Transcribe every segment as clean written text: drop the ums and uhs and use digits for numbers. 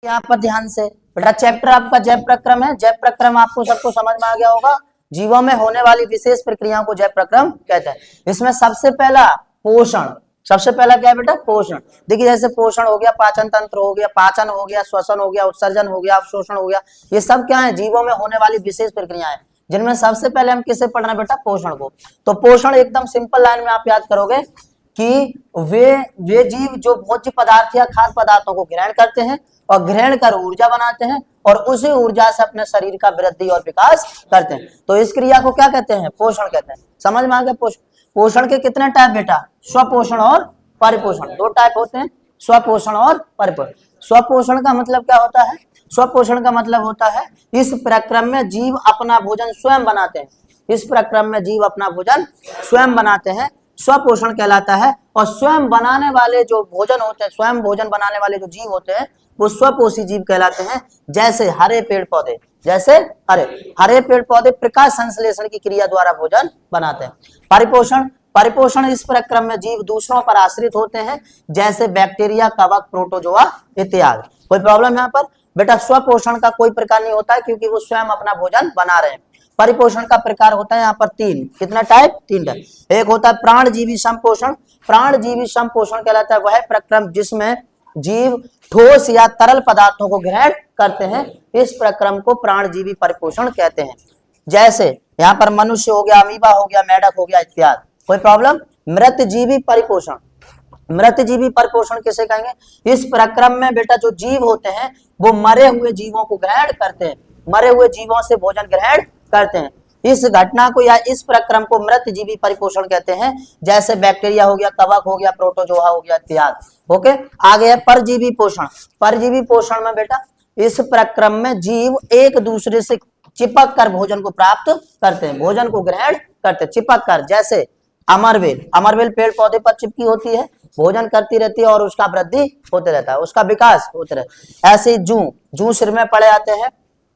यहाँ पर ध्यान से बेटा चैप्टर आपका जैव प्रक्रम है। जैव प्रक्रम आपको सबको समझ में आ गया होगा। जीवों में होने वाली विशेष प्रक्रियाओं को जैव प्रक्रम कहते हैं। इसमें सबसे पहला पोषण, सबसे पहला क्या है बेटा? पोषण। देखिए जैसे पोषण हो गया, पाचन तंत्र हो गया, पाचन हो गया, श्वसन हो गया, उत्सर्जन हो गया, अवशोषण हो गया, ये सब क्या है? जीवों में होने वाली विशेष प्रक्रियाएं, जिनमें सबसे पहले हम किसे पढ़ना है बेटा? पोषण को। तो पोषण एकदम सिंपल लाइन में आप याद करोगे कि वे जीव जो भोज्य पदार्थ या खाद्य पदार्थों को ग्रहण करते हैं और ग्रहण कर ऊर्जा बनाते हैं और उसी ऊर्जा से अपने शरीर का वृद्धि और विकास करते हैं। तो इस क्रिया को क्या कहते हैं? पोषण कहते हैं। समझ में आ गया? पोषण के कितने टाइप बेटा? स्वपोषण और परिपोषण, दो टाइप होते हैं, स्वपोषण और परिपोषण। स्वपोषण का मतलब क्या होता है? स्वपोषण का मतलब होता है इस प्रक्रम में जीव अपना भोजन स्वयं बनाते हैं। इस प्रक्रम में जीव अपना भोजन स्वयं बनाते हैं, स्वपोषण कहलाता है। और स्वयं बनाने वाले जो भोजन होते हैं, स्वयं भोजन बनाने वाले जो जीव होते हैं वो स्वपोषी जीव कहलाते हैं। जैसे हरे पेड़ पौधे, जैसे हरे पेड़ पौधे प्रकाश संश्लेषण की क्रिया द्वारा भोजन बनाते हैं। परिपोषण, परिपोषण इस प्रक्रम में जीव दूसरों पर आश्रित होते हैं, जैसे बैक्टीरिया, कवक, प्रोटोजोआ इत्यादि। कोई प्रॉब्लम यहाँ पर? बेटा स्वपोषण का कोई प्रकार नहीं होता है क्योंकि वो स्वयं अपना भोजन बना रहे हैं। परिपोषण का प्रकार होता है यहाँ पर तीन। कितना टाइप? तीन टाइप। एक होता है प्राणजीवी संपोषण। प्राणजीवी संपोषण कहलाता है वह प्रक्रम जिसमें जीव ठोस या तरल पदार्थों को ग्रहण करते हैं। इस प्रक्रम को प्राणजीवी परिपोषण कहते हैं। जैसे यहाँ पर मनुष्य हो गया, अमीबा हो गया, मेढक हो गया इत्यादि। कोई प्रॉब्लम? मृतजीवी परिपोषण, मृतजीवी परिपोषण किसे कहेंगे? इस प्रक्रम में बेटा जो जीव होते हैं वो मरे हुए जीवों को ग्रहण करते हैं, मरे हुए जीवों से भोजन ग्रहण करते हैं। इस घटना को या इस प्रक्रम को मृतजीवी परिपोषण कहते हैं। जैसे बैक्टीरिया हो गया, कवक हो गया, प्रोटोजोआ हो गया इत्यादि। ओके, आगे है परजीवी पोषण। परजीवी पोषण में बेटा इस प्रक्रम में जीव एक दूसरे से चिपक कर भोजन को प्राप्त करते हैं, भोजन को ग्रहण करते हैं चिपक कर। जैसे अमरवेल, अमरवेल पेड़ पौधे पर चिपकी होती है, भोजन करती रहती है और उसका वृद्धि होते रहता है, उसका विकास होते रहता है। ऐसे जू सिर में पड़े आते हैं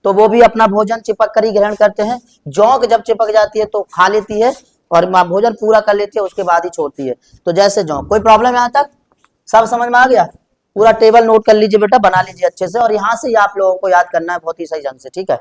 तो वो भी अपना भोजन चिपक कर ही ग्रहण करते हैं। जौंक जब चिपक जाती है तो खा लेती है और भोजन पूरा कर लेती है, उसके बाद ही छोड़ती है। तो जैसे जौंक। कोई प्रॉब्लम यहाँ तक? सब समझ में आ गया? पूरा टेबल नोट कर लीजिए बेटा, बना लीजिए अच्छे से, और यहाँ से आप लोगों को याद करना है बहुत ही सही ढंग से। ठीक है।